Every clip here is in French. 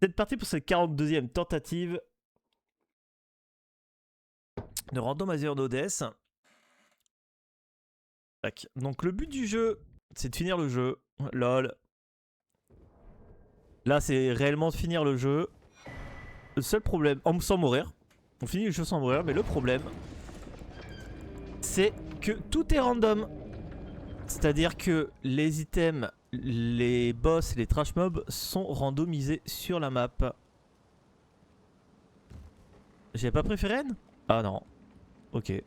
C'est parti pour cette 42e tentative de Randomizer Odess. Tac. Donc le but du jeu, c'est de finir le jeu. Lol. Là, c'est réellement de finir le jeu. Le seul problème, sans mourir. On finit le jeu sans mourir, mais le problème, c'est que tout est random. C'est-à-dire que les items, les boss et les trash mobs sont randomisés sur la map. J'avais pas pris Freren? Ah non. Ok. Il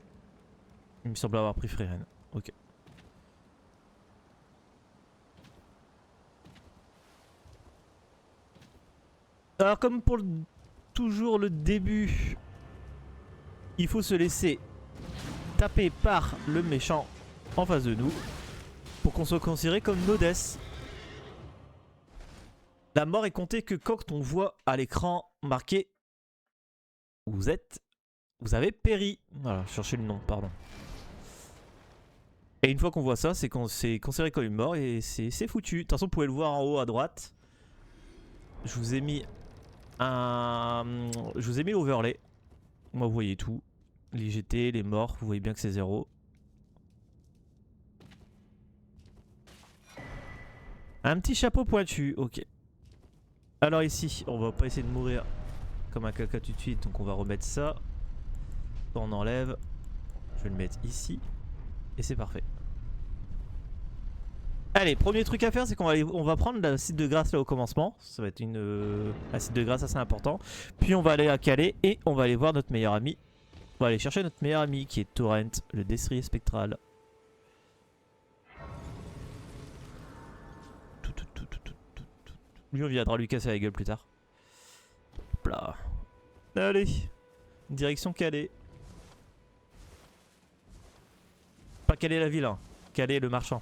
me semble avoir pris Freren. Ok. Alors comme pour toujours le début, il faut se laisser taper par le méchant en face de nous pour qu'on soit considéré comme Nodess. La mort est comptée que quand on voit à l'écran marqué vous avez péri. Voilà, cherchez le nom, pardon. Et une fois qu'on voit ça, c'est considéré comme une mort et c'est foutu. De toute façon, vous pouvez le voir en haut à droite. Je vous ai mis l'overlay. Moi, vous voyez tout. Les GT, les morts, vous voyez bien que c'est 0. Un petit chapeau pointu, ok. Alors ici, on va pas essayer de mourir comme un caca tout de suite, donc on va remettre ça. On enlève. Je vais le mettre ici. Et c'est parfait. Allez, premier truc à faire, c'est qu'on va prendre l'acide de grâce là au commencement. Ça va être acide de grâce assez important. Puis on va aller à Calais et on va aller voir notre meilleur ami. On va aller chercher notre meilleur ami qui est Torrent, le destrier spectral. Lui, on viendra lui casser la gueule plus tard. Hop là. Allez, direction Calais. Pas Calais la ville, hein. Calais le marchand.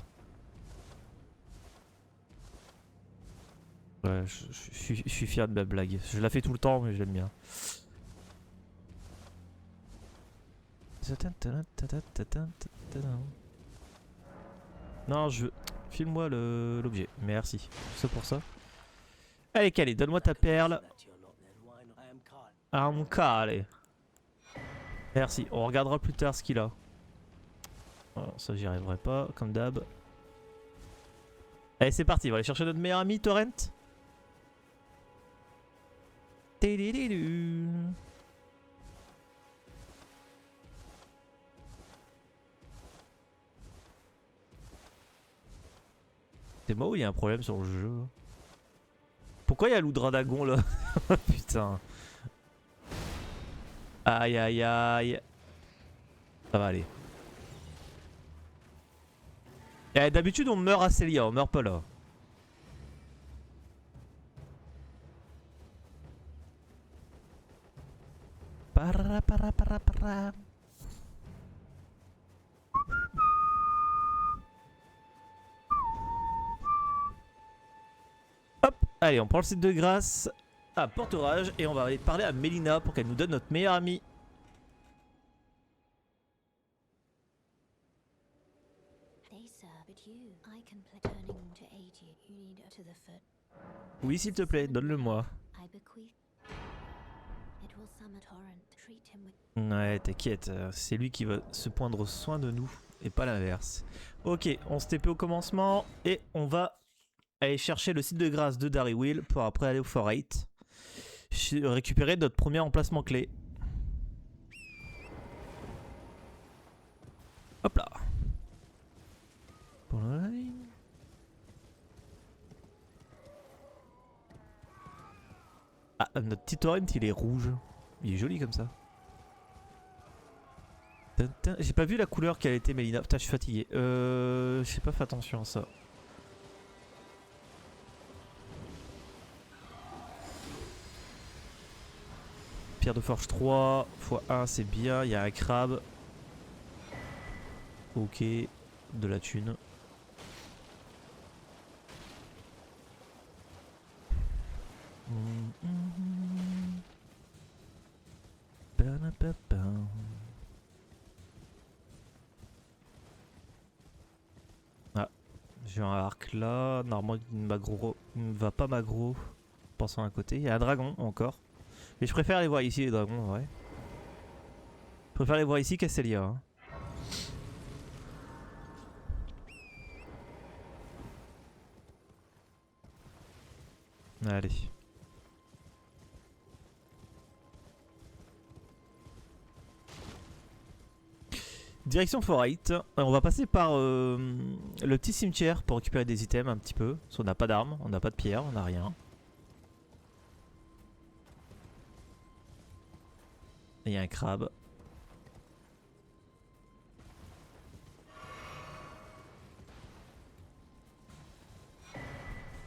Ouais, je suis fier de ma blague. Je la fais tout le temps, mais j'aime bien. Non, File-moi l'objet. Merci. C'est pour ça. Allez, Calais, donne-moi ta perle. Ah, mon cas, allez. Merci. On regardera plus tard ce qu'il a. Alors, ça, j'y arriverai pas, comme d'hab. Allez, c'est parti. On va aller chercher notre meilleur ami, Torrent. C'est moi ou il y a un problème sur le jeu? Pourquoi il y a l'Oudradagon là? Putain. Aïe aïe aïe. Ça va aller. D'habitude on meurt à Célia, on meurt pas là. Hop, allez, on prend le site de grâce à Portorage et on va aller parler à Mélina pour qu'elle nous donne notre meilleur ami. Oui, s'il te plaît, donne-le-moi. Ouais, t'inquiète, c'est lui qui va se prendre soin de nous et pas l'inverse. Ok, on se TP au commencement et on va aller chercher le site de grâce de Darrywill pour après aller au Fort 8. Récupérer notre premier emplacement clé. Hop là. Ah, notre petit torrent il est rouge. Il est joli comme ça. J'ai pas vu la couleur qu'a été Mélina. Putain, je suis fatigué. J'ai pas fait attention à ça. Pierre de forge 3 x 1 c'est bien, il y a un crabe. Ok, de la thune. Ah, j'ai un arc là. Normalement il ne va pas m'aggro repensant à côté. Il y a un dragon encore. Mais je préfère les voir ici, les dragons, en vrai. Je préfère les voir ici qu'à Célia. Hein. Allez. Direction Forite. On va passer par le petit cimetière pour récupérer des items un petit peu. Parce qu'on n'a pas d'armes, on n'a pas de pierre, on n'a rien. Et il y a un crabe.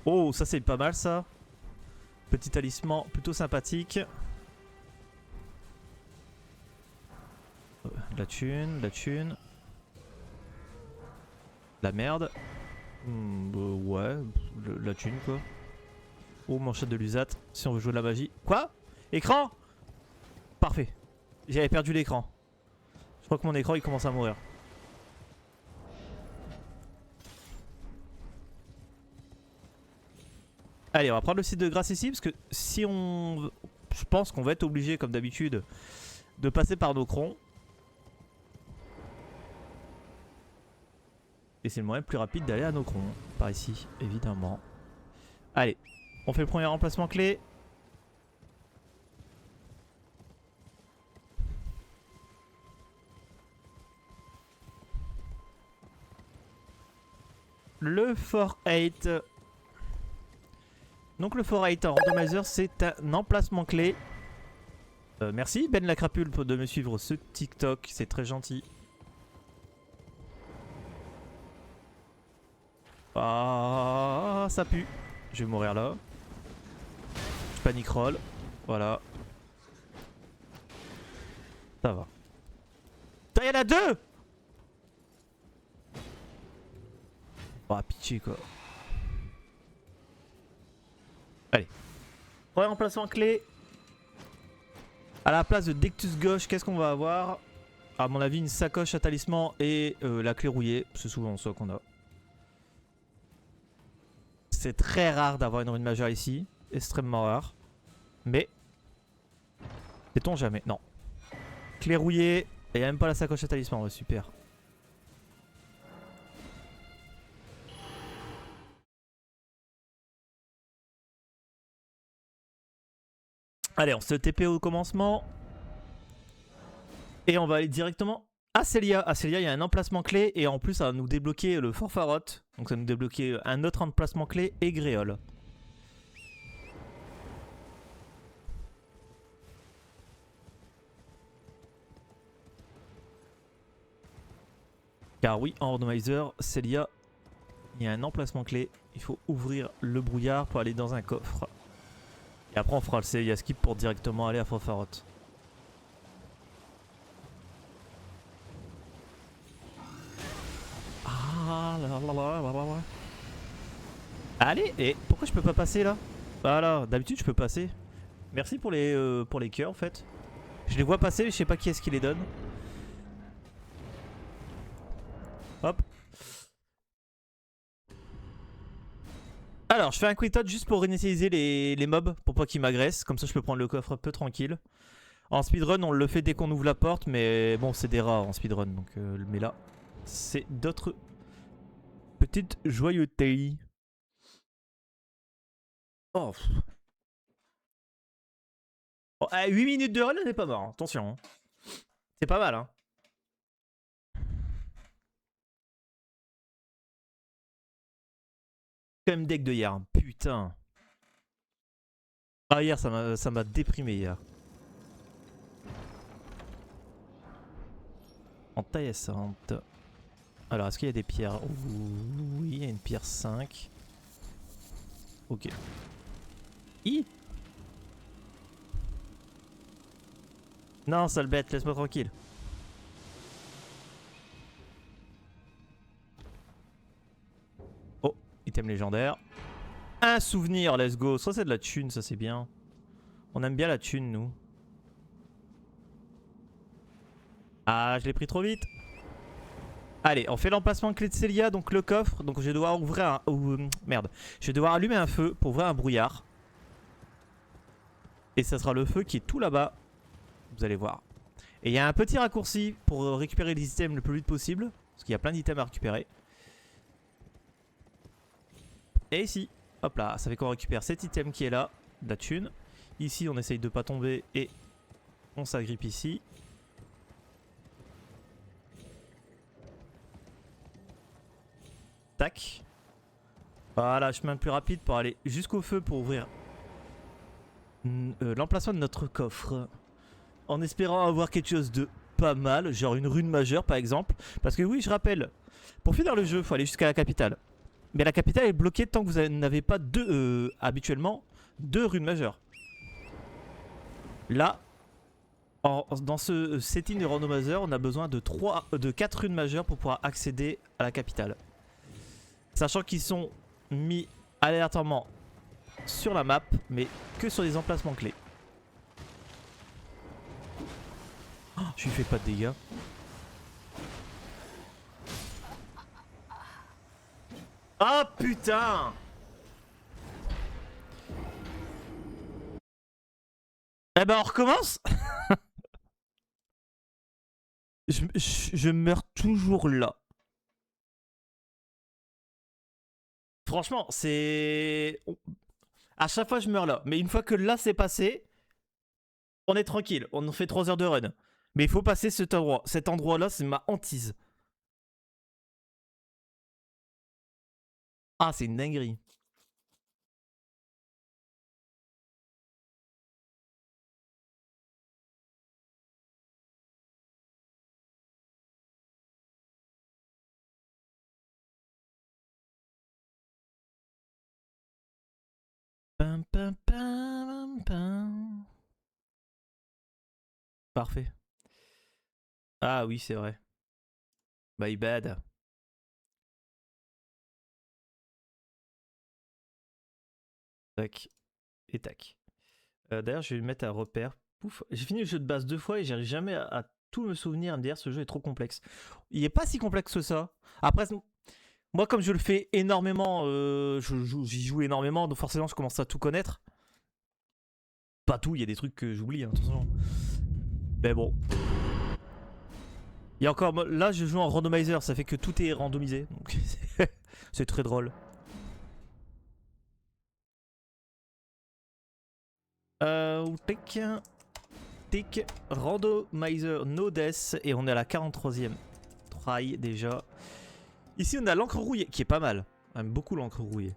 Oh, ça c'est pas mal ça. Petit talisman plutôt sympathique. La thune, la thune. La merde. Ouais, la thune quoi. Oh, manchette de l'usat, si on veut jouer de la magie. Quoi? Écran? Parfait. J'avais perdu l'écran. Je crois que mon écran il commence à mourir. Allez, on va prendre le site de grâce ici parce que si on... Je pense qu'on va être obligé comme d'habitude de passer par nos crons. Et c'est le moyen le plus rapide d'aller à nos crons. Par ici, évidemment. Allez, on fait le premier remplacement clé. Le Fort 8. Donc le Fort 8 en randomizer, c'est un emplacement clé. Merci Ben la crapule de me suivre ce TikTok, c'est très gentil. Ah, ça pue. Je vais mourir là. Je panique roll. Voilà. Ça va. Putain, il y en a deux! Oh, pitié quoi. Allez. Premier emplacement clé. À la place de Dectus gauche, qu'est-ce qu'on va avoir? À mon avis, une sacoche à talisman et la clé rouillée. C'est souvent ça qu'on a. C'est très rare d'avoir une rune majeure ici. Extrêmement rare. Mais... sait-on jamais? Non. Clé rouillée. Et il n'y a même pas la sacoche à talisman. Ouais, super. Allez, on se TP au commencement. Et on va aller directement à Célia. À Célia, il y a un emplacement clé. Et en plus, ça va nous débloquer le Fort Faroth. Donc ça va nous débloquer un autre emplacement clé et Gréole. Car oui, en randomizer, Célia, il y a un emplacement clé. Il faut ouvrir le brouillard pour aller dans un coffre. Et après, on fera le Célia skip pour directement aller à Fort Faroth. Ah là là là là là là. Allez, et pourquoi je peux pas passer là? Voilà, d'habitude je peux passer. Merci pour les cœurs en fait. Je les vois passer, mais je sais pas qui est-ce qui les donne. Hop. Alors, je fais un quick touch juste pour réinitialiser les mobs pour pas qu'ils m'agressent. Comme ça, je peux prendre le coffre un peu tranquille. En speedrun, on le fait dès qu'on ouvre la porte, mais bon, c'est des rares en speedrun. Donc, mais là, c'est d'autres petites joyeutés. Oh. Oh, 8 minutes de run, on n'est pas mort. Hein. Attention. Hein. C'est pas mal, hein. Comme deck de hier, hein. Putain. Ah, hier, ça m'a déprimé hier. Intéressante. Alors, est-ce qu'il y a des pierres? Oui, il y a une pierre 5. Ok. Non, sale bête, laisse-moi tranquille. Oh, item légendaire. Un souvenir, let's go. Ça, c'est de la thune, ça, c'est bien. On aime bien la thune, nous. Ah, je l'ai pris trop vite. Allez, on fait l'emplacement clé de Célia, donc le coffre. Donc je vais devoir ouvrir un... merde. Je vais devoir allumer un feu pour ouvrir un brouillard. Et ça sera le feu qui est tout là-bas. Vous allez voir. Et il y a un petit raccourci pour récupérer les items le plus vite possible. Parce qu'il y a plein d'items à récupérer. Et ici, hop là, ça fait qu'on récupère cet item qui est là, de la thune. Ici, on essaye de pas tomber et on s'agrippe ici. Tac. Voilà, chemin le plus rapide pour aller jusqu'au feu pour ouvrir l'emplacement de notre coffre. En espérant avoir quelque chose de pas mal, genre une rune majeure par exemple. Parce que oui, je rappelle, pour finir le jeu, il faut aller jusqu'à la capitale. Mais la capitale est bloquée tant que vous n'avez pas habituellement deux runes majeures. Là, dans ce setting de randomizer, on a besoin de 4 runes majeures pour pouvoir accéder à la capitale. Sachant qu'ils sont mis aléatoirement sur la map, mais que sur des emplacements clés. Oh, je lui fais pas de dégâts. Ah putain! Eh ben on recommence. je meurs toujours là. Franchement, c'est... À chaque fois je meurs là. Mais une fois que là c'est passé, on est tranquille. On fait 3 heures de run. Mais il faut passer cet endroit. Cet endroit là, c'est ma hantise. Ah, c'est une dinguerie. Pam, pam, pam, pam. Parfait. Ah oui, c'est vrai. My bad. Tac. Et tac. D'ailleurs, je vais le mettre à repère. Pouf. J'ai fini le jeu de base 2 fois et j'arrive jamais à tout me souvenir, à me dire ce jeu est trop complexe. Il est pas si complexe que ça. Après, moi, comme je le fais énormément, j'y joue énormément, donc forcément, je commence à tout connaître. Pas tout, il y a des trucs que j'oublie, hein, de toute façon. Mais bon. Il y a encore. Là, je joue en randomizer, ça fait que tout est randomisé. Donc c'est très drôle. Tic, tic, randomizer, no death. Et on est à la 43e try déjà. Ici, on a l'encre rouillée, qui est pas mal. J'aime beaucoup l'encre rouillée.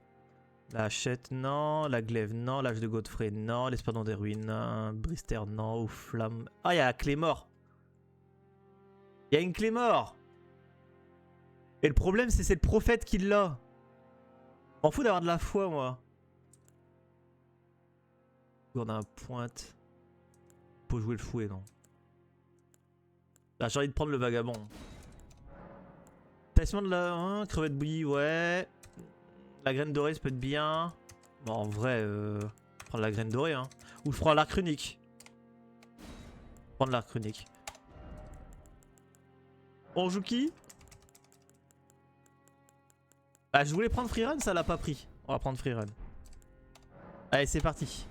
La hachette, non. La glaive, non. L'âge de Godfrey, non. L'Espadon des ruines, non. Brister, non. Ou flamme. Ah, il y a la clé mort. Il y a une clé mort. Et le problème, c'est le prophète qui l'a. M'en fous d'avoir de la foi, moi. On a un pointe. Faut jouer le fouet, non. Ah, j'ai envie de prendre le vagabond. Talisman de la crevette bouillie, ouais. La graine dorée, ça peut être bien. Bon, en vrai, prendre la graine dorée, hein. Ou je prends l'arc runique. Prendre l'arc runique. On joue qui? Ah, je voulais prendre Freerun, ça l'a pas pris. On va prendre Freerun. Allez, c'est parti.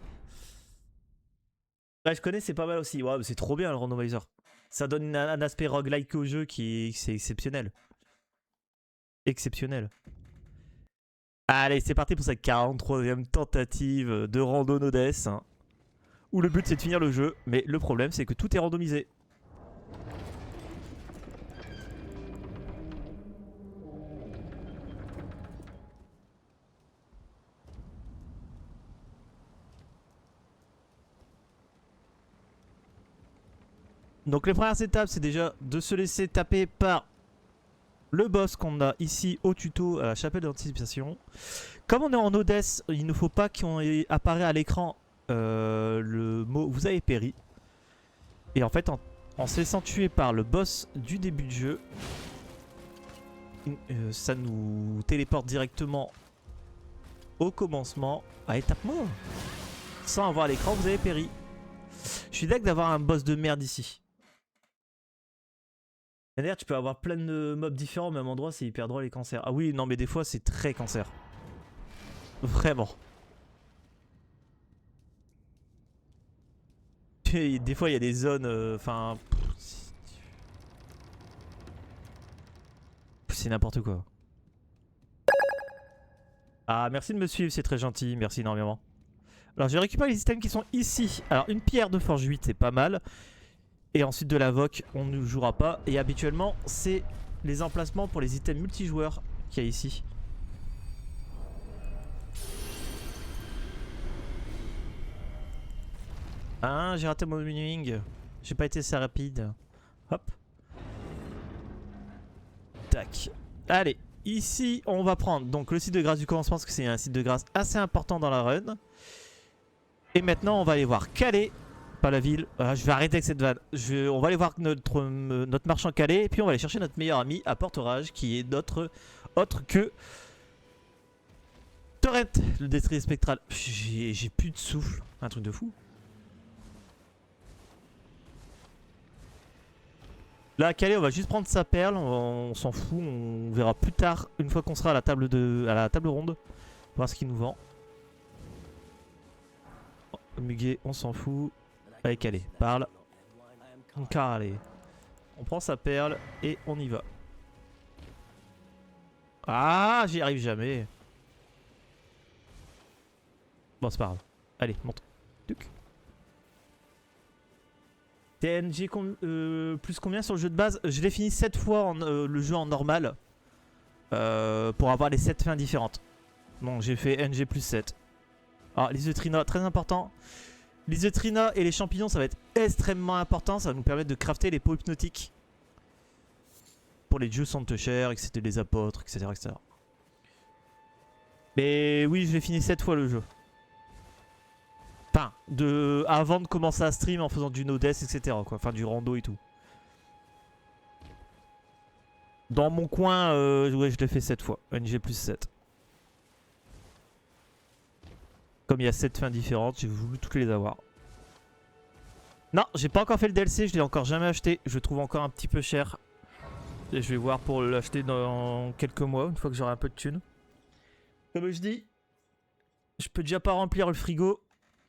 Ouais, je connais, c'est pas mal aussi. Ouais, c'est trop bien le randomizer. Ça donne un aspect roguelike au jeu qui c'est exceptionnel. Exceptionnel. Allez, c'est parti pour cette 43e tentative de rando no death. Hein, où le but c'est de finir le jeu, mais le problème c'est que tout est randomisé. Donc les premières étapes, c'est déjà de se laisser taper par le boss qu'on a ici au tuto à la chapelle d'anticipation. Comme on est en Odesse, il ne faut pas qu'on apparaît à l'écran le mot « vous avez péri ». Et en fait, en se laissant tuer par le boss du début de jeu, ça nous téléporte directement au commencement à étape mort. Sans avoir à l'écran « vous avez péri ». Je suis d'accord d'avoir un boss de merde ici. D'ailleurs, tu peux avoir plein de mobs différents au même endroit, c'est hyper drôle les cancers. Ah oui, non mais des fois c'est très cancer. Vraiment. Des fois il y a des zones, enfin... c'est n'importe quoi. Ah, merci de me suivre, c'est très gentil, merci énormément. Alors j'ai récupéré les items qui sont ici. Alors une pierre de forge 8, c'est pas mal. Et ensuite de l'invoque, on ne jouera pas. Et habituellement, c'est les emplacements pour les items multijoueurs qu'il y a ici. Ah, j'ai raté mon menuing. J'ai pas été assez rapide. Hop. Tac. Allez, ici, on va prendre donc le site de grâce du commencement, parce que c'est un site de grâce assez important dans la run. Et maintenant, on va aller voir Calais. Pas la ville. Je vais arrêter avec cette vanne. On va aller voir notre marchand Calais. Et puis, on va aller chercher notre meilleur ami à Port-Orage, qui est autre que Torrent, le destrier spectral. J'ai plus de souffle. Un truc de fou. Là à Calais on va juste prendre sa perle, on s'en fout, on verra plus tard une fois qu'on sera à la table ronde. Voir ce qu'il nous vend. Oh, Muguet on s'en fout. Allez Calais, parle. Calais. On prend sa perle et on y va. Ah j'y arrive jamais. Bon c'est pas grave. Allez monte. Tuc. TNG plus combien sur le jeu de base? Je l'ai fini 7 fois le jeu en normal pour avoir les 7 fins différentes. Donc j'ai fait NG plus 7. Alors l'Isotrina, très important. L'Isotrina et les champignons ça va être extrêmement important. Ça va nous permettre de crafter les pots hypnotiques. Pour les dieux Santechers, etc. les apôtres, etc., etc. Mais oui je l'ai fini 7 fois le jeu. Enfin, avant de commencer à stream en faisant du no-death, etc. quoi. Enfin, du rando et tout. Dans mon coin, ouais, je l'ai fait 7 fois. NG plus 7. Comme il y a 7 fins différentes, j'ai voulu toutes les avoir. Non, j'ai pas encore fait le DLC, je l'ai encore jamais acheté. Je le trouve encore un petit peu cher. Et je vais voir pour l'acheter dans quelques mois, une fois que j'aurai un peu de thunes. Comme je dis, je peux déjà pas remplir le frigo.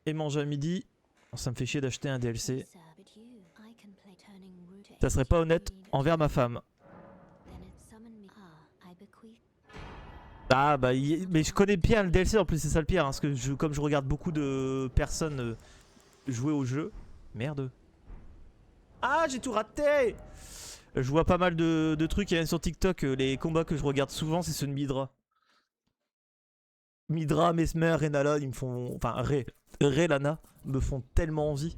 Et manger à midi, ça me fait chier d'acheter un DLC. Ça serait pas honnête envers ma femme. Ah bah mais je connais bien le DLC en plus, c'est ça le pire hein, parce que comme je regarde beaucoup de personnes jouer au jeu. Merde. Ah j'ai tout raté. Je vois pas mal de trucs sur TikTok, les combats que je regarde souvent c'est ceux de Midra. Midra, Mesmer, Renala, ils me font... Enfin, Lana, me font tellement envie.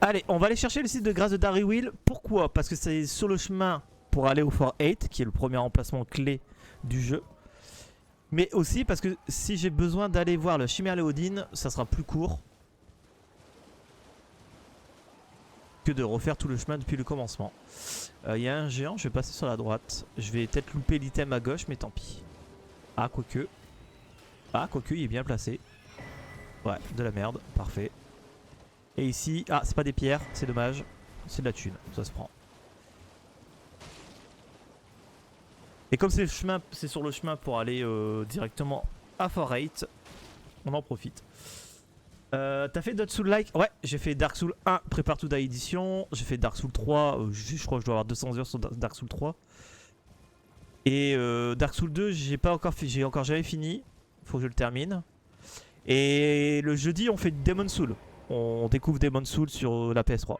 Allez, on va aller chercher le site de grâce de Darrywill. Pourquoi? Parce que c'est sur le chemin pour aller au Fort 8, qui est le premier emplacement clé du jeu. Mais aussi parce que si j'ai besoin d'aller voir le Chimère Léodine, ça sera plus court que de refaire tout le chemin depuis le commencement. Il y a un géant, je vais passer sur la droite. Je vais peut-être louper l'item à gauche, mais tant pis. Ah, quoique. Ah, quoique, il est bien placé. Ouais, de la merde, parfait. Et ici, ah, c'est pas des pierres, c'est dommage. C'est de la thune, ça se prend. Et comme c'est sur le chemin pour aller directement à Fort 8, on en profite. T'as fait Dark Souls like? Ouais, j'ai fait Dark Souls 1, Prepare to Die Edition. J'ai fait Dark Souls 3, je crois que je dois avoir 200 heures sur Dark Souls 3. Et Dark Souls 2, j'ai encore jamais fini. Faut que je le termine. Et le jeudi, on fait Demon Soul. On découvre Demon Soul sur la PS3.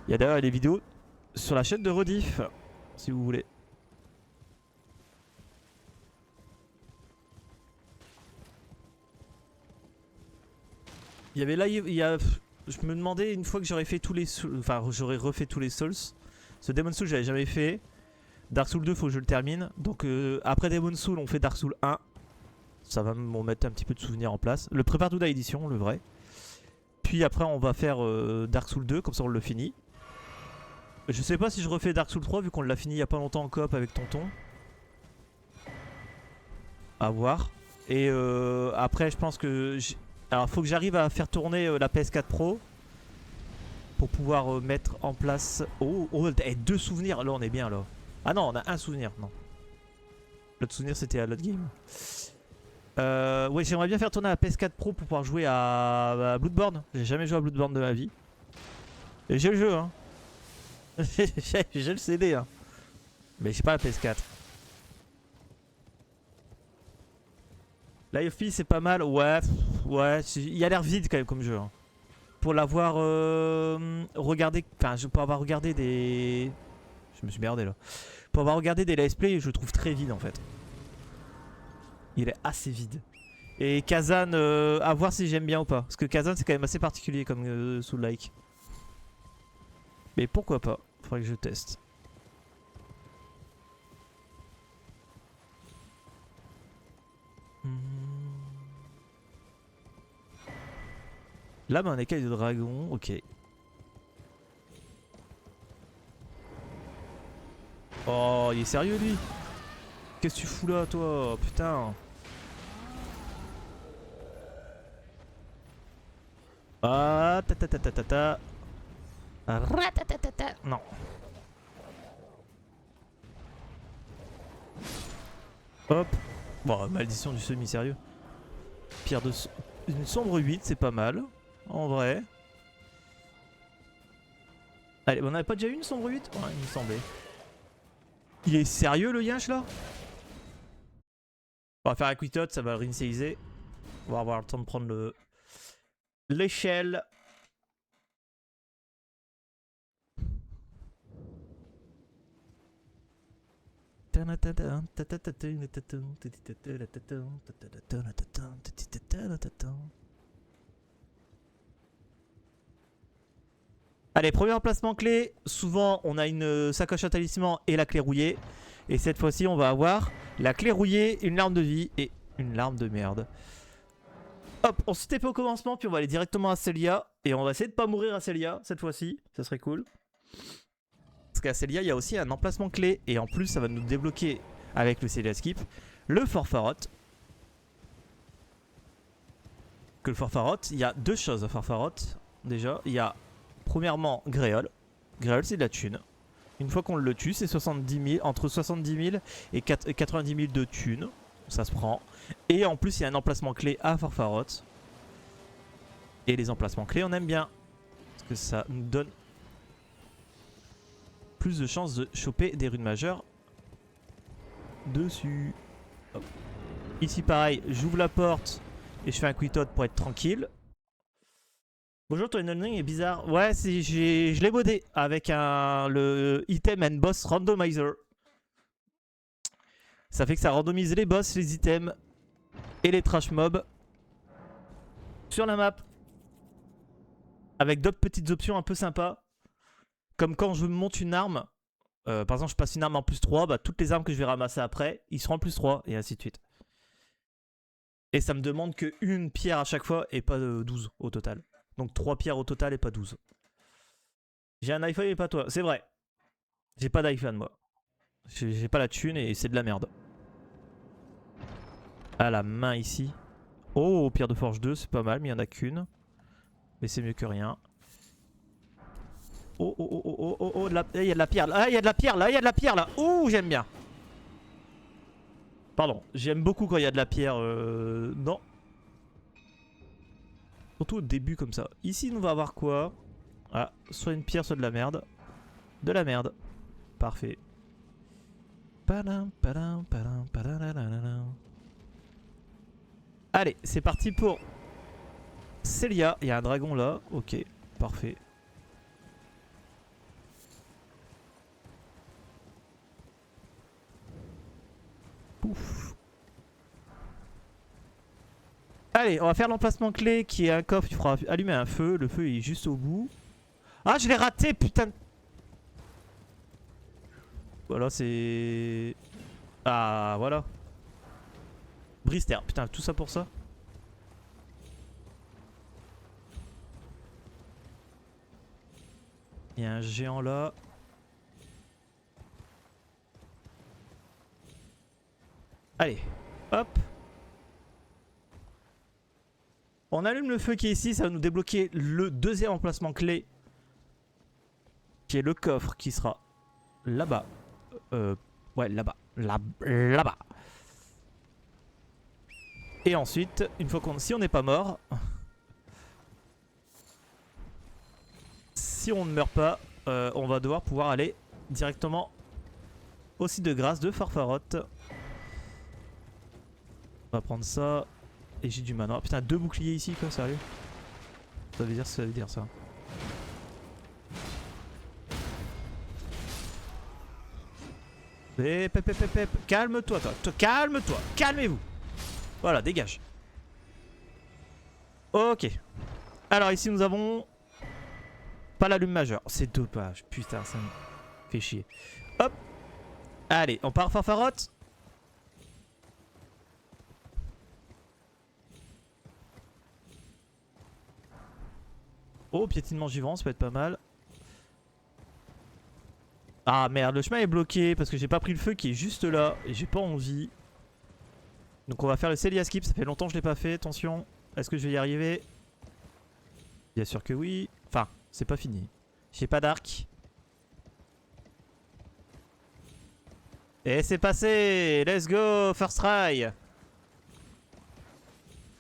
Il y a d'ailleurs les vidéos sur la chaîne de Rediff, si vous voulez. Il y avait là, je me demandais une fois que j'aurais fait tous les Souls, enfin j'aurais refait tous les Souls. Ce Demon Soul, j'avais jamais fait. Dark Souls 2, faut que je le termine. Donc après Demon Soul, on fait Dark Souls 1. Ça va me mettre un petit peu de souvenirs en place. Le Prepare to Die Edition, le vrai. Puis après, on va faire Dark Souls 2, comme ça on le finit. Je sais pas si je refais Dark Souls 3, vu qu'on l'a fini il y a pas longtemps en coop avec Tonton. À voir. Et après, je pense que... Alors, faut que j'arrive à faire tourner la PS4 Pro. Pour pouvoir mettre en place... Oh, deux souvenirs. Là, on est bien, là. Ah non, on a un souvenir, non. L'autre souvenir, c'était à l'autre game. Ouais, j'aimerais bien faire tourner la PS4 Pro pour pouvoir jouer à Bloodborne. J'ai jamais joué à Bloodborne de ma vie. Et j'ai le jeu, hein. J'ai le CD, hein. Mais j'ai pas la PS4. Life of Pi c'est pas mal. Ouais, ouais. Il a l'air vide quand même comme jeu. Hein. Pour l'avoir regardé. Enfin, pour avoir regardé des. Je me suis merdé là. Pour avoir regardé des let's play, je le trouve très vide en fait. Il est assez vide. Et Kazan, à voir si j'aime bien ou pas. Parce que Kazan c'est quand même assez particulier comme Soul-like. Mais pourquoi pas. Faudrait que je teste. Là, un écaille de dragon, ok. Oh, il est sérieux lui? Qu'est-ce que tu fous là, toi? Putain. Ah, ta ta ta ta ta ta. Ratatatata. Non. Hop. Bon, malédiction du semi-sérieux. Pierre de... Une sombre 8, c'est pas mal. En vrai. Allez, on avait pas déjà eu une sombre 8? Ouais, il me semblait. Il est sérieux le Yinch là? On va faire un quick tot, ça va le réinitialiser. On va avoir le temps de prendre l'échelle. Allez, premier emplacement clé. Souvent, on a une sacoche à talisman et la clé rouillée. Et cette fois-ci, on va avoir la clé rouillée, une larme de vie et une larme de merde. Hop, on se TP au commencement, puis on va aller directement à Célia. Et on va essayer de pas mourir à Célia cette fois-ci. Ça serait cool. Parce qu'à Célia, il y a aussi un emplacement clé. Et en plus, ça va nous débloquer avec le Célia Skip le Forfarot. Que le Forfarot, il y a deux choses à Forfarot. Déjà, il y a premièrement Gréol. Gréol, c'est de la thune. Une fois qu'on le tue, c'est 70 000, entre 70 000 et 90 000 de thunes. Ça se prend. Et en plus, il y a un emplacement clé à Forfarot. Et les emplacements clés, on aime bien. Parce que ça nous donne plus de chances de choper des runes majeures dessus. Hop. Ici, pareil, j'ouvre la porte et je fais un quick tot pour être tranquille. Bonjour, ton ending est bizarre. Ouais, je l'ai modé avec le item and boss randomizer. Ça fait que ça randomise les boss, les items et les trash mobs sur la map. Avec d'autres petites options un peu sympas. Comme quand je monte une arme. Par exemple, je passe une arme en plus 3. Bah, toutes les armes que je vais ramasser après, ils seront en plus 3. Et ainsi de suite. Et ça me demande qu'une pierre à chaque fois et pas 12 au total. Donc 3 pierres au total et pas 12. J'ai un iPhone et pas toi. C'est vrai. J'ai pas d'iPhone moi. J'ai pas la thune et c'est de la merde. Ah, la main ici. Oh, pierre de forge 2, c'est pas mal, mais il n'y en a qu'une. Mais c'est mieux que rien. Oh, oh, oh, oh, oh, oh, il y a de la pierre là. Ah, il y a de la pierre là, il y a de la pierre là. Ouh, j'aime bien. Pardon, j'aime beaucoup quand il y a de la pierre. Non. Surtout au début comme ça. Ici, on va avoir quoi? Ah, soit une pierre, soit de la merde. De la merde. Parfait. Allez, c'est parti pour Célia. Il y a un dragon là. Ok, parfait. Pouf. Allez, on va faire l'emplacement clé qui est un coffre. Tu feras allumer un feu. Le feu est juste au bout. Ah, je l'ai raté, putain. Voilà, c'est... Ah, voilà. Brister. Putain, tout ça pour ça. Il y a un géant là. Allez, hop. On allume le feu qui est ici, ça va nous débloquer le deuxième emplacement clé. Qui est le coffre qui sera là-bas. Ouais, là-bas. Là-bas. Et ensuite, une fois si on n'est pas mort, si on ne meurt pas, on va devoir pouvoir aller directement au site de grâce de Farfaroth. On va prendre ça. Et j'ai du mana. Putain, 2 boucliers ici quoi, sérieux? Ça veut dire ce que ça veut dire ça. Calme-toi, toi. Calme-toi. Calmez-vous. Voilà, dégage. Ok. Alors ici nous avons pas la lune majeure. C'est dommage. Putain, ça me fait chier. Hop. Allez, on part Farfaroth. Oh, piétinement givrant, ça peut être pas mal. Ah merde, le chemin est bloqué parce que j'ai pas pris le feu qui est juste là et j'ai pas envie. Donc on va faire le Celia Skip, ça fait longtemps que je l'ai pas fait, attention. Est-ce que je vais y arriver? Bien sûr que oui. Enfin, c'est pas fini. J'ai pas d'arc. Et c'est passé. Let's go, first try.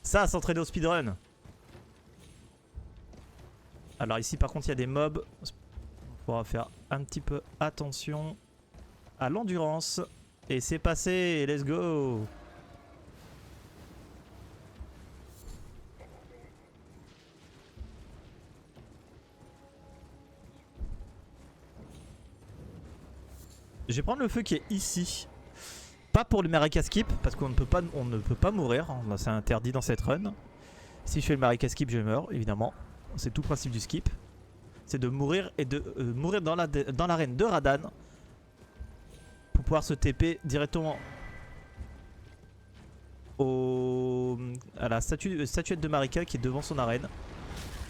Ça, s'entraîner au speedrun. Alors ici par contre il y a des mobs. On pourra faire un petit peu attention à l'endurance. Et c'est passé, let's go. Je vais prendre le feu qui est ici. Pas pour le Marika Skip, parce qu'on ne peut pas mourir. C'est interdit dans cette run. Si je fais le Marika Skip, je meurs, évidemment. C'est tout le principe du skip. C'est de mourir et de mourir dans l'arène de Radahn. Pour pouvoir se TP directement à la statuette de Marika qui est devant son arène.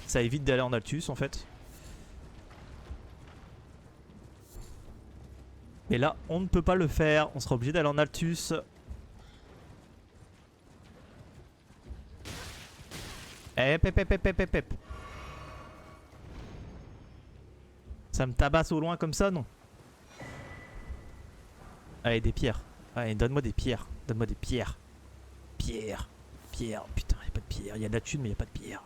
Ça évite d'aller en Altus en fait. Mais là, on ne peut pas le faire. On sera obligé d'aller en Altus. Hep. Ça me tabasse au loin comme ça, non? Allez, des pierres. Allez, donne-moi des pierres. Donne-moi des pierres. Pierre. Putain, il n'y a pas de pierre. Il y a de la thune, mais il n'y a pas de pierre.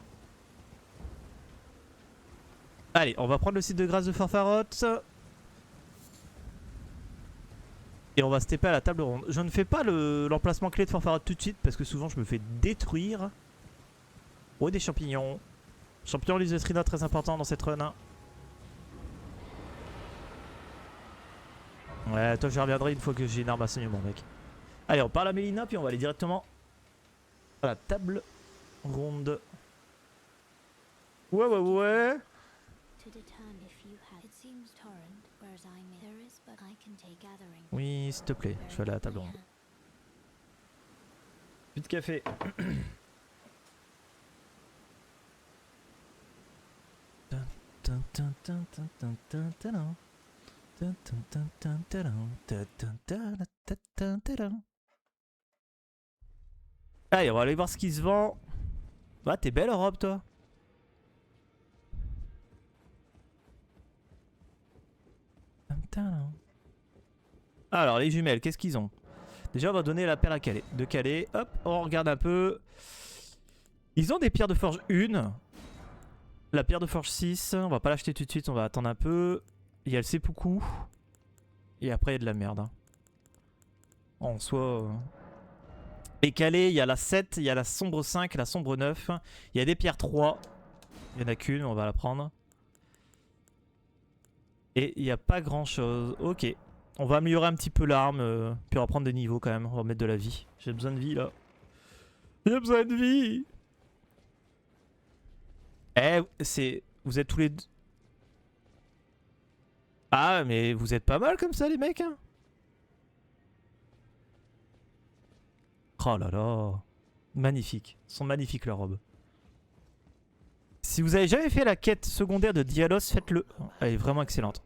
Allez, on va prendre le site de grâce de Farfaroth. Et on va se taper à la table ronde. Je ne fais pas l'emplacement clé de Farfaroth tout de suite parce que souvent je me fais détruire. Oh, des champignons. Champignons Lysestrina, très important dans cette run. Ouais, toi je reviendrai une fois que j'ai une arme à saignement, mec. Allez, on parle à Melina, puis on va aller directement à la table ronde. Ouais. Oui, s'il te plaît, je vais aller à la table ronde. Plus de café. Allez, on va aller voir ce qui se vend. Bah, t'es belle robe, toi. Alors, les jumelles, qu'est-ce qu'ils ont? Déjà, on va donner la perle à Calais. De Calais, hop, on regarde un peu. Ils ont des pierres de forge 1. La pierre de forge 6. On va pas l'acheter tout de suite, on va attendre un peu. Il y a le seppuku. Et après, il y a de la merde. Hein. En soi... Et Calais, il y a la 7, il y a la sombre 5, la sombre 9. Il y a des pierres 3. Il n'y en a qu'une, on va la prendre. Et il n'y a pas grand chose. Ok. On va améliorer un petit peu l'arme. Puis on va prendre des niveaux quand même. On va mettre de la vie. J'ai besoin de vie là. J'ai besoin de vie. C'est... Vous êtes tous les deux... Ah, mais vous êtes pas mal comme ça les mecs hein. Oh là là. Magnifique. Elles sont magnifiques leurs robes. Si vous avez jamais fait la quête secondaire de Dialos, faites-le. Elle est vraiment excellente.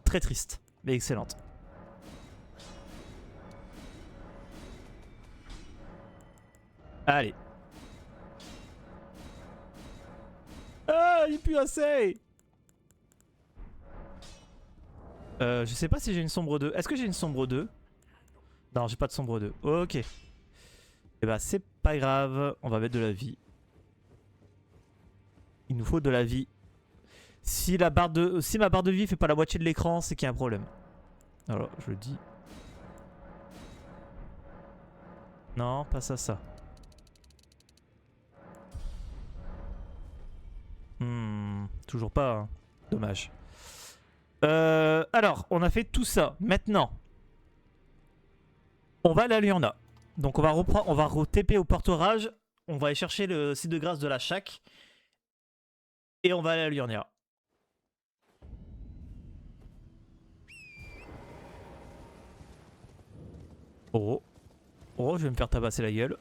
Très triste, mais excellente. Allez. Ah, il pue assez. Je sais pas si j'ai une sombre 2. Est-ce que j'ai une sombre 2? Non, j'ai pas de sombre 2. Ok. Et bah c'est pas grave, on va mettre de la vie. Il nous faut de la vie. Si ma barre de vie fait pas la moitié de l'écran, c'est qu'il y a un problème. Alors, je le dis. Non, pas ça, ça. Toujours pas, hein. Dommage. Alors, on a fait tout ça. Maintenant, on va aller à Liurna. Donc on va reprendre, on va TP au porte-orage. On va aller chercher le site de grâce de la Shack. Et on va aller à Liurnia. Oh. Oh, je vais me faire tabasser la gueule.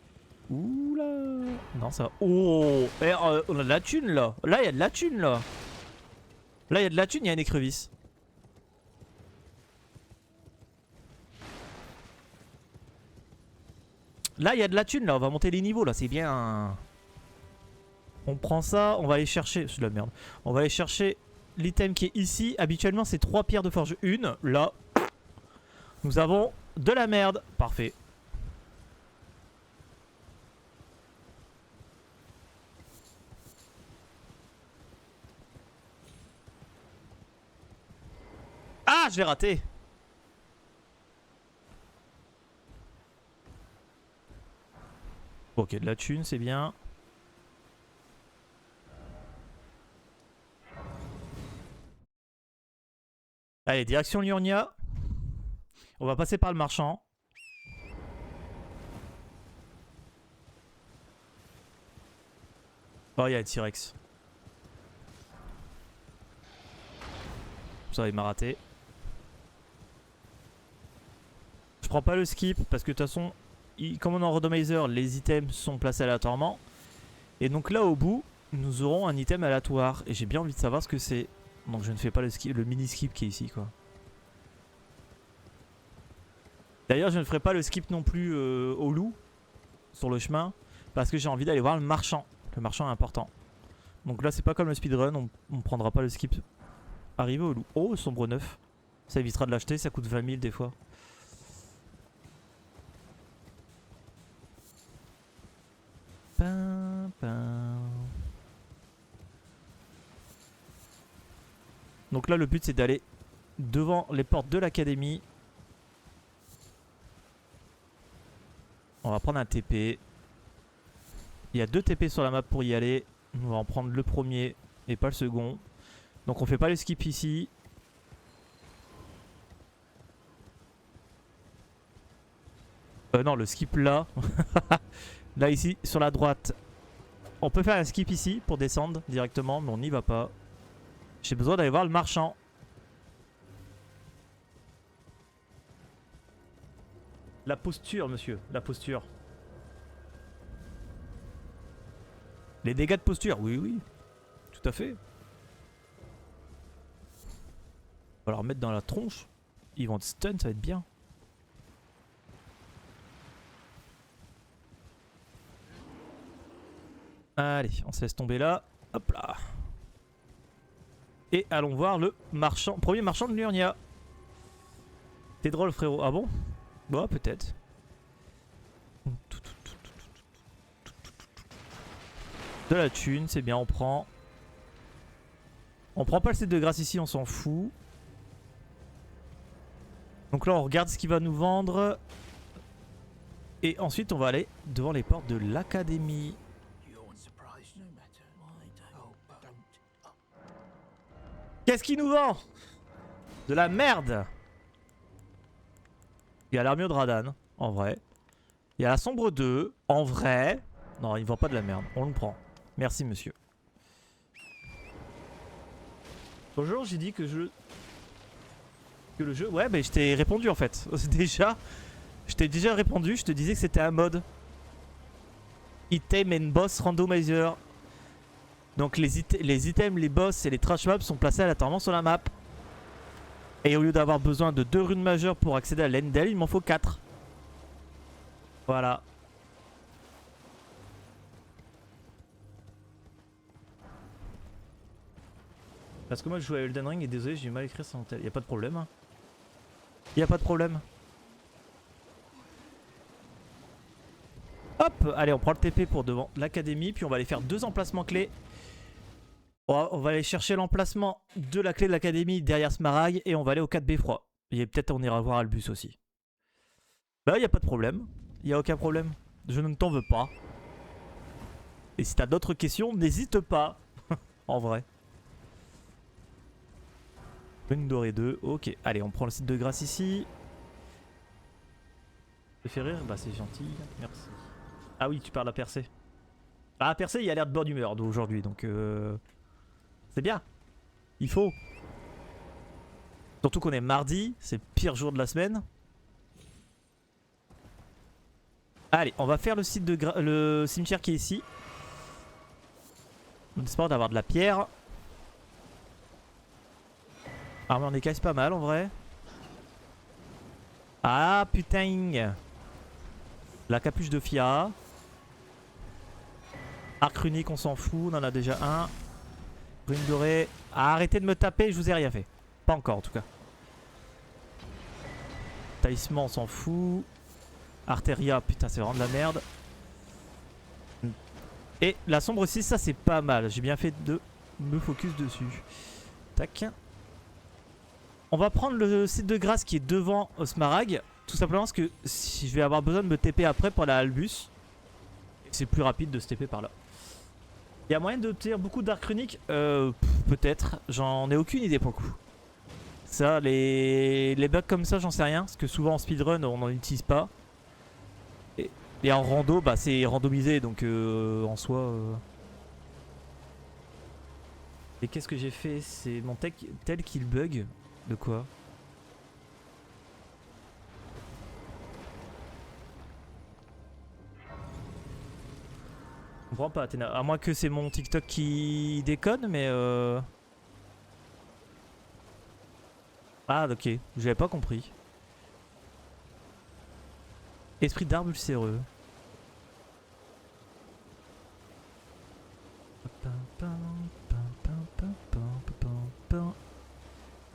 Oula. Non, ça va. Oh. On a de la thune là. Là, il y a de la thune là. Là, il y a de la thune, il y a une écrevisse. Là, il y a de la thune là. On va monter les niveaux là. C'est bien. On prend ça. On va aller chercher. C'est de la merde. On va aller chercher l'item qui est ici. Habituellement, c'est 3 pierres de forge. Une. Là. Nous avons de la merde. Parfait. Ah, je l'ai raté. Ok, de la thune, c'est bien. Allez, direction Liurnia. On va passer par le marchand. Oh, il y a le T-Rex. Ça, il m'a raté. Je prends pas le skip parce que de toute façon, comme on est en randomizer, les items sont placés aléatoirement. Et donc là, au bout, nous aurons un item aléatoire. Et j'ai bien envie de savoir ce que c'est. Donc je ne fais pas le mini skip qui est ici, quoi. D'ailleurs, je ne ferai pas le skip non plus au loup sur le chemin parce que j'ai envie d'aller voir le marchand. Le marchand est important. Donc là, c'est pas comme le speedrun, on ne prendra pas le skip. Arrivé au loup. Oh, sombre neuf. Ça évitera de l'acheter, ça coûte 20 000 des fois. Donc là, le but, c'est d'aller devant les portes de l'académie. On va prendre un TP. Il y a 2 TP sur la map pour y aller. On va en prendre le premier et pas le second. Donc on fait pas le skip ici. Non, le skip là. Là ici, sur la droite. On peut faire un skip ici pour descendre directement, mais on n'y va pas. J'ai besoin d'aller voir le marchand. La posture, monsieur. La posture. Les dégâts de posture, oui, oui. Tout à fait. On va leur mettre dans la tronche. Ils vont te stun, ça va être bien. Allez, on se laisse tomber là. Hop là. Et allons voir le marchand, premier marchand de Liurnia. T'es drôle, frérot. Ah bon? Bah, peut-être. De la thune, c'est bien, on prend. On prend pas le set de grâce ici, on s'en fout. Donc là, on regarde ce qu'il va nous vendre. Et ensuite, on va aller devant les portes de l'académie. Qu'est-ce qu'il nous vend? De la merde. Il y a l'armure de Radan, en vrai. Il y a la sombre 2, en vrai. Non, il vend pas de la merde, on le prend. Merci, monsieur. Bonjour, j'ai dit que le jeu... Ouais, mais je t'ai répondu en fait. Déjà, je t'ai déjà répondu, je te disais que c'était un mode. Item and boss randomizer. Donc les items, les boss et les trash maps sont placés aléatoirement sur la map. Et au lieu d'avoir besoin de 2 runes majeures pour accéder à l'Endel, il m'en faut 4. Voilà. Parce que moi je joue à Elden Ring et désolé, j'ai du mal à écrire sans tel. Y'a pas de problème. Hein. Y'a pas de problème. Hop, allez, on prend le TP pour devant l'académie, puis on va aller faire 2 emplacements clés. On va aller chercher l'emplacement de la clé de l'académie derrière Smaragd et on va aller au 4 Beffroi. Et peut-être on ira voir Albus aussi. Bah, y a pas de problème. Y a aucun problème. Je ne t'en veux pas. Et si t'as d'autres questions, n'hésite pas. En vrai. Une dorée 2. Ok, allez, on prend le site de grâce ici. Ça fait rire? Bah, c'est gentil. Merci. Ah oui, tu parles à Percé. Ah, Percé, il a l'air de bonne humeur aujourd'hui, donc c'est bien. Il faut. Surtout qu'on est mardi, c'est le pire jour de la semaine. Allez, on va faire le site de le cimetière qui est ici. On espère d'avoir de la pierre. Armure en écaille, c'est pas mal en vrai. Ah putain. La capuche de Fia. Arc runique, on s'en fout, on en a déjà un. Rune dorée. Ah, arrêtez de me taper, je vous ai rien fait. Pas encore en tout cas. Talisman, on s'en fout. Arteria, putain, c'est vraiment de la merde. Et la sombre 6, ça c'est pas mal. J'ai bien fait de me focus dessus. Tac. On va prendre le site de grâce qui est devant Smaragd. Tout simplement parce que si je vais avoir besoin de me TP après pour la Albus. C'est plus rapide de se TP par là. Il y a moyen d'obtenir beaucoup d'arc runique peut-être. J'en ai aucune idée pour le coup. Ça, les bugs comme ça, j'en sais rien. Parce que souvent en speedrun, on n'en utilise pas. Et en rando, bah c'est randomisé. Donc en soi... Et qu'est-ce que j'ai fait? C'est mon tel qu'il bug. De quoi? Je comprends pas, Athéna. À moins que c'est mon TikTok qui déconne, mais ah, ok. J'avais pas compris. Esprit d'arbre ulcéreux.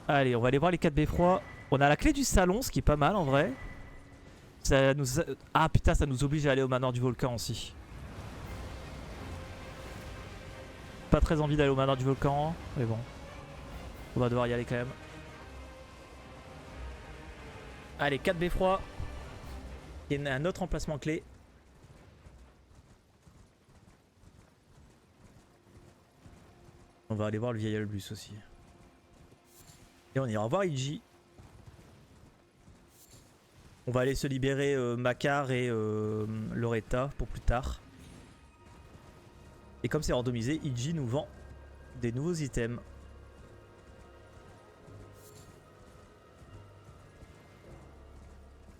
Allez, on va aller voir les 4 beffrois. On a la clé du salon, ce qui est pas mal en vrai. Ça nous... Ah putain, ça nous oblige à aller au manoir du volcan aussi. Pas très envie d'aller au manoir du volcan, mais bon. On va devoir y aller quand même. Allez, 4 beffrois. Il y a un autre emplacement clé. On va aller voir le vieil Albus aussi. Et on ira voir Iji. On va aller se libérer Makar et Loretta pour plus tard. Et comme c'est randomisé, Iji nous vend des nouveaux items.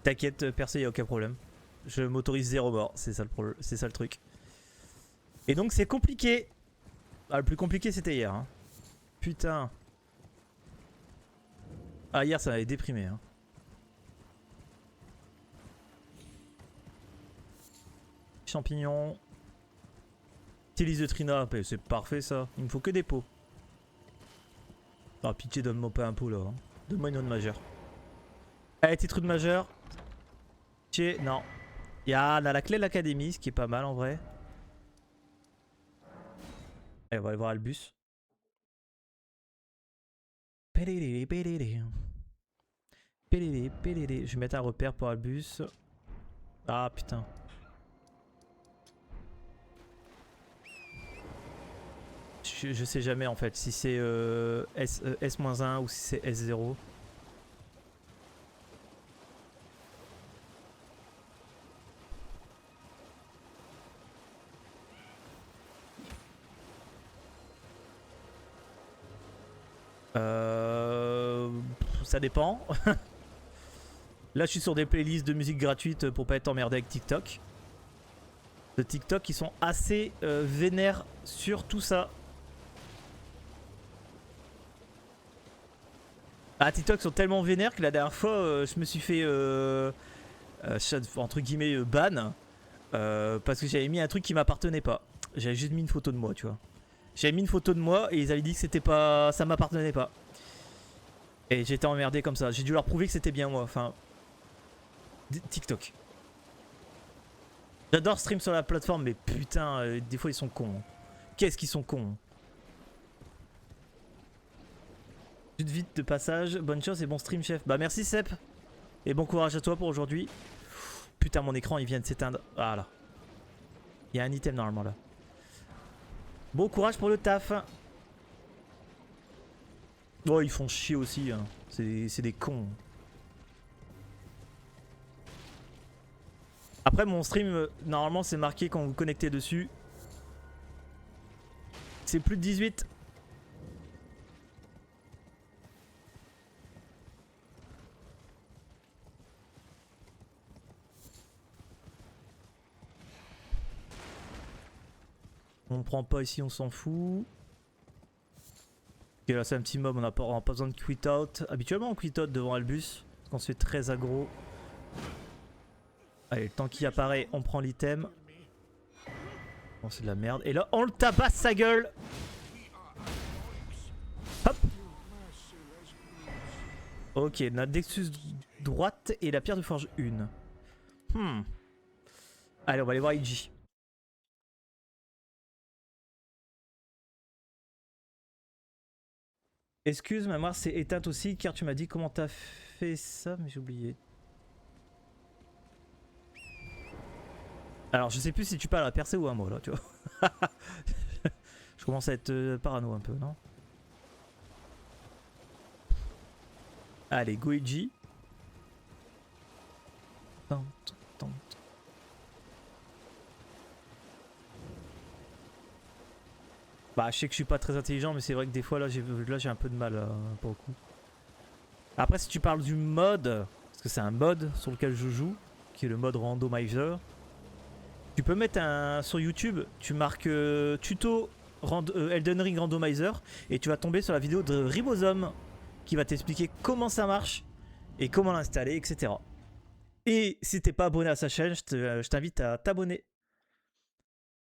T'inquiète, perso, y'a aucun problème. Je m'autorise 0 mort, c'est ça le truc. Et donc c'est compliqué. Ah, le plus compliqué c'était hier. Hein. Putain. Ah, hier ça m'avait déprimé. Hein. Champignons. Utilise de Trina, c'est parfait ça. Il me faut que des pots. Ah, pitié, donne-moi pas un pot là. Hein. Donne-moi une autre majeure. Allez, titre de majeur. Pitié, non. Il y a la clé de l'académie, ce qui est pas mal en vrai. Allez, on va aller voir Albus. Je vais mettre un repère pour Albus. Ah putain. Je sais jamais en fait si c'est S-1 ou si c'est S0. Ça dépend. Là je suis sur des playlists de musique gratuite pour pas être emmerdé avec TikTok. De TikTok qui sont assez vénères sur tout ça. Ah, TikTok sont tellement vénères que la dernière fois je me suis fait entre guillemets ban parce que j'avais mis un truc qui m'appartenait pas. J'avais juste mis une photo de moi, tu vois. J'avais mis une photo de moi et ils avaient dit que c'était pas, ça m'appartenait pas. Et j'étais emmerdé comme ça. J'ai dû leur prouver que c'était bien moi. Enfin, TikTok. J'adore stream sur la plateforme, mais putain, des fois ils sont cons. Qu'est-ce qu'ils sont cons. Vite de passage, bonne chance et bon stream chef. Bah merci Sep. Et bon courage à toi pour aujourd'hui. Putain mon écran il vient de s'éteindre. Ah là. Il y a un item normalement là. Bon courage pour le taf. Oh ils font chier aussi hein. C'est des cons. Après mon stream normalement c'est marqué quand vous connectez dessus. C'est plus de 18. On prend pas ici, on s'en fout. Ok, là c'est un petit mob, on n'a pas besoin de quit out. Habituellement on quit out devant Albus, parce qu'on se fait très aggro. Allez, le temps qu'il apparaît, on prend l'item. Bon, c'est de la merde. Et là, on le tabasse sa gueule. Hop. Ok, notre Dexus droite et la pierre de forge 1. Allez, on va aller voir Iji. Excuse, ma mémoire s'est éteinte aussi car tu m'as dit comment t'as fait ça, mais j'ai oublié. Alors, je sais plus si tu parles à percer ou à moi là, tu vois. Je commence à être parano un peu, non? Allez, go Iji. Bah, je sais que je suis pas très intelligent, mais c'est vrai que des fois là j'ai un peu de mal pour le coup. Après, si tu parles du mode, parce que c'est un mode sur lequel je joue, qui est le mode randomizer, tu peux mettre un sur YouTube, tu marques tuto Elden Ring randomizer et tu vas tomber sur la vidéo de Ribosome qui va t'expliquer comment ça marche et comment l'installer, etc. Et si t'es pas abonné à sa chaîne, je t'invite à t'abonner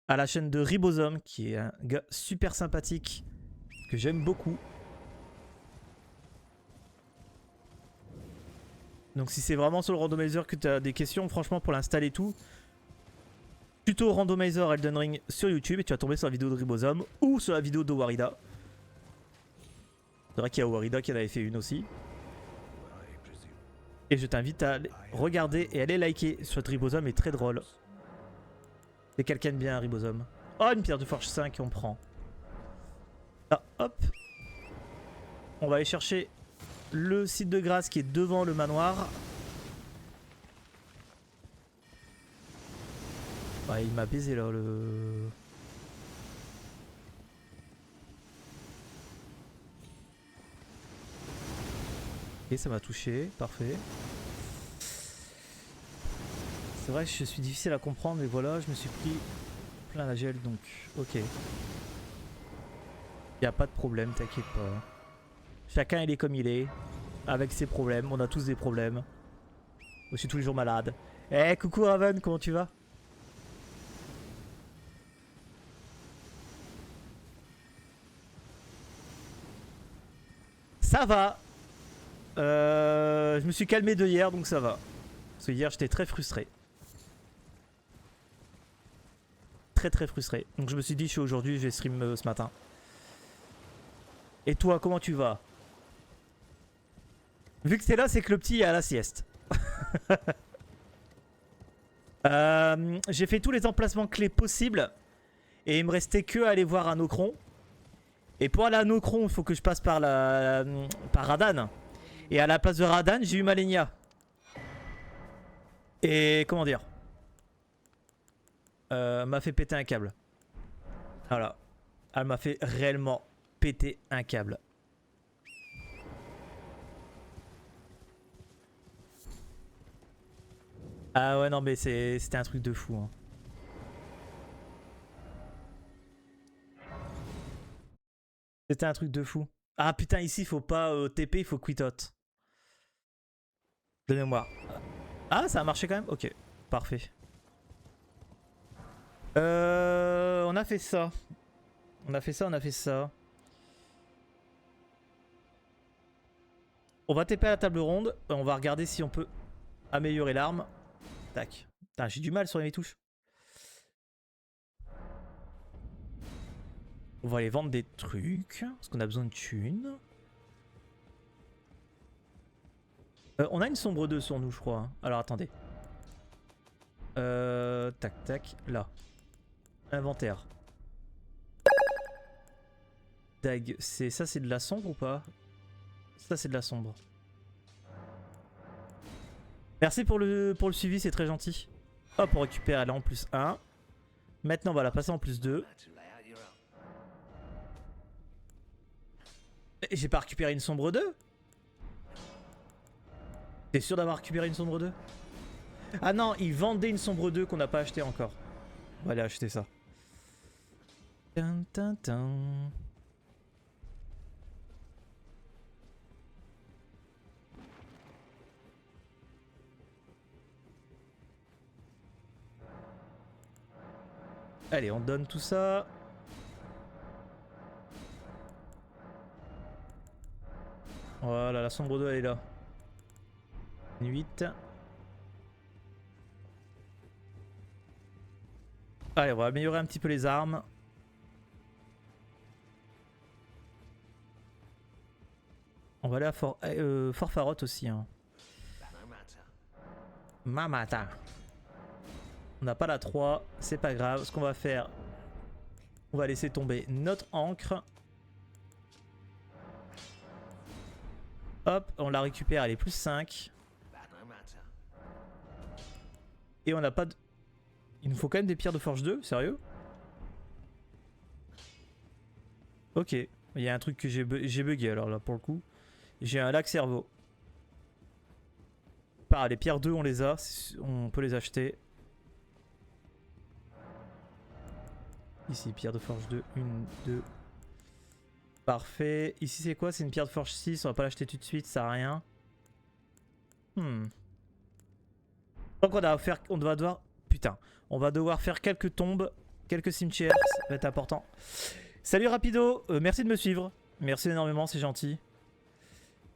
à la chaîne de Ribosome, qui est un gars super sympathique que j'aime beaucoup. Donc si c'est vraiment sur le randomizer que tu as des questions, franchement pour l'installer tout, tuto randomizer Elden Ring sur YouTube et tu vas tomber sur la vidéo de Ribosome ou sur la vidéo de Warida. C'est vrai qu'il y a Warida qui en avait fait une aussi. Et je t'invite à regarder et aller liker. Ce Ribosome est très drôle. C'est quelqu'un de bien, Ribosome. Oh, une pierre de forge 5, on prend. Ah, hop. On va aller chercher le site de grâce qui est devant le manoir. Bah, il m'a baisé là, le... Ok, ça m'a touché, parfait. C'est vrai que je suis difficile à comprendre, mais voilà, je me suis pris plein la gel, donc ok. Y a pas de problème, t'inquiète pas. Chacun il est comme il est, avec ses problèmes, on a tous des problèmes. Je suis tous les jours malade. Eh, coucou Raven, comment tu vas? Ça va. Je me suis calmé de hier, donc ça va. Parce que hier j'étais très frustré. Très frustré. Donc je me suis dit, je suis aujourd'hui, je vais stream ce matin. Et toi, comment tu vas? Vu que t'es là, c'est que le petit est à la sieste. J'ai fait tous les emplacements clés possibles. Et il me restait que à aller voir un Ocron. Et pour aller à Ocron, il faut que je passe par par Radan. Et à la place de Radan, j'ai eu Malenia. Et comment dire, m'a fait péter un câble. Voilà. Elle m'a fait réellement péter un câble. Ah ouais non mais c'était un truc de fou hein. C'était un truc de fou. Ah putain ici faut pas TP, il faut quit out. De mémoire. Ah ça a marché quand même. Ok, parfait. On a fait ça. On a fait ça. On va TP à la table ronde. On va regarder si on peut améliorer l'arme. Tac. Putain j'ai du mal sur les touches. On va aller vendre des trucs. Parce qu'on a besoin de thunes. On a une sombre 2 sur nous, je crois. Alors attendez. Tac tac. Là. Inventaire. Dag. Ça c'est de la sombre ou pas? Ça c'est de la sombre. Merci pour le suivi, c'est très gentil. Hop, on récupère elle est en plus 1. Maintenant on va la passer en plus 2. J'ai pas récupéré une sombre 2? T'es sûr d'avoir récupéré une sombre 2? Ah non, ils vendaient une sombre 2 qu'on n'a pas acheté encore. On va aller acheter ça. Tin, tin, tin. Allez, on donne tout ça. Voilà, la sombre 2 elle est là. 8. Allez, on va améliorer un petit peu les armes. On va aller à Fort Farot aussi. Hein. Mamata. On n'a pas la 3, c'est pas grave. Ce qu'on va faire, on va laisser tomber notre encre. Hop, on la récupère, elle est plus 5. Et on n'a pas de... Il nous faut quand même des pierres de forge 2, sérieux? Ok, il y a un truc que j'ai bugué alors là pour le coup. J'ai un lac cerveau. Les pierres 2 on les a, on peut les acheter. Ici, pierre de forge 2, 1, 2. Parfait. Ici c'est quoi? C'est une pierre de forge 6, on va pas l'acheter tout de suite, ça sert à rien. Donc on va devoir... Putain, on va devoir faire quelques tombes, quelques cimetières, ça va être important. Salut Rapido, merci de me suivre. Merci énormément, c'est gentil.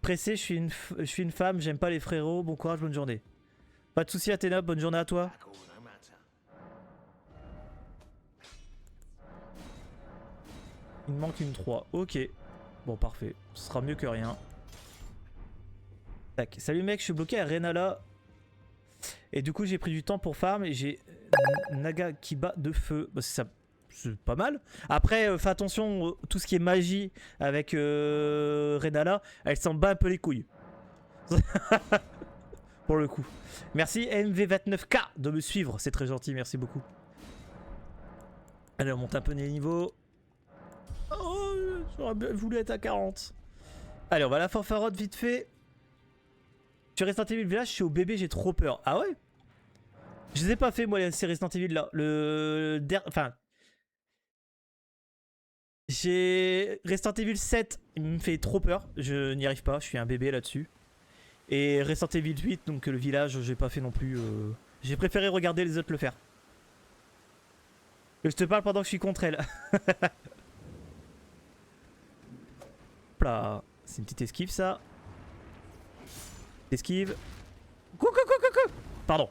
Pressé, je suis une femme, j'aime pas les frérots, bon courage, bonne journée. Pas de soucis Athéna, bonne journée à toi. Il me manque une 3, ok. Bon parfait, ce sera mieux que rien. Tac. Salut mec, je suis bloqué à Renala. Et du coup j'ai pris du temps pour farm et j'ai Nagakiba de feu. Bah, c'est pas mal. Après fais attention, tout ce qui est magie avec Renala, elle s'en bat un peu les couilles. Pour le coup. Merci MV29K de me suivre, c'est très gentil, merci beaucoup. Allez on monte un peu les niveaux. Oh, j'aurais bien voulu être à 40. Allez on va à la Fort Farot vite fait. Je suis Resident Evil Village, je suis au bébé, j'ai trop peur. Ah ouais? Je les ai pas fait moi ces Resident Evil là. Enfin... J'ai Resident Evil 7, il me fait trop peur. Je n'y arrive pas, je suis un bébé là-dessus. Et Resident Evil 8, donc le village, j'ai pas fait non plus. J'ai préféré regarder les autres le faire. Je te parle pendant que je suis contre elle. Là, c'est une petite esquive ça. Esquive. Coucou. Pardon.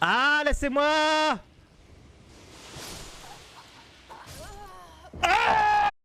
Ah, laissez-moi.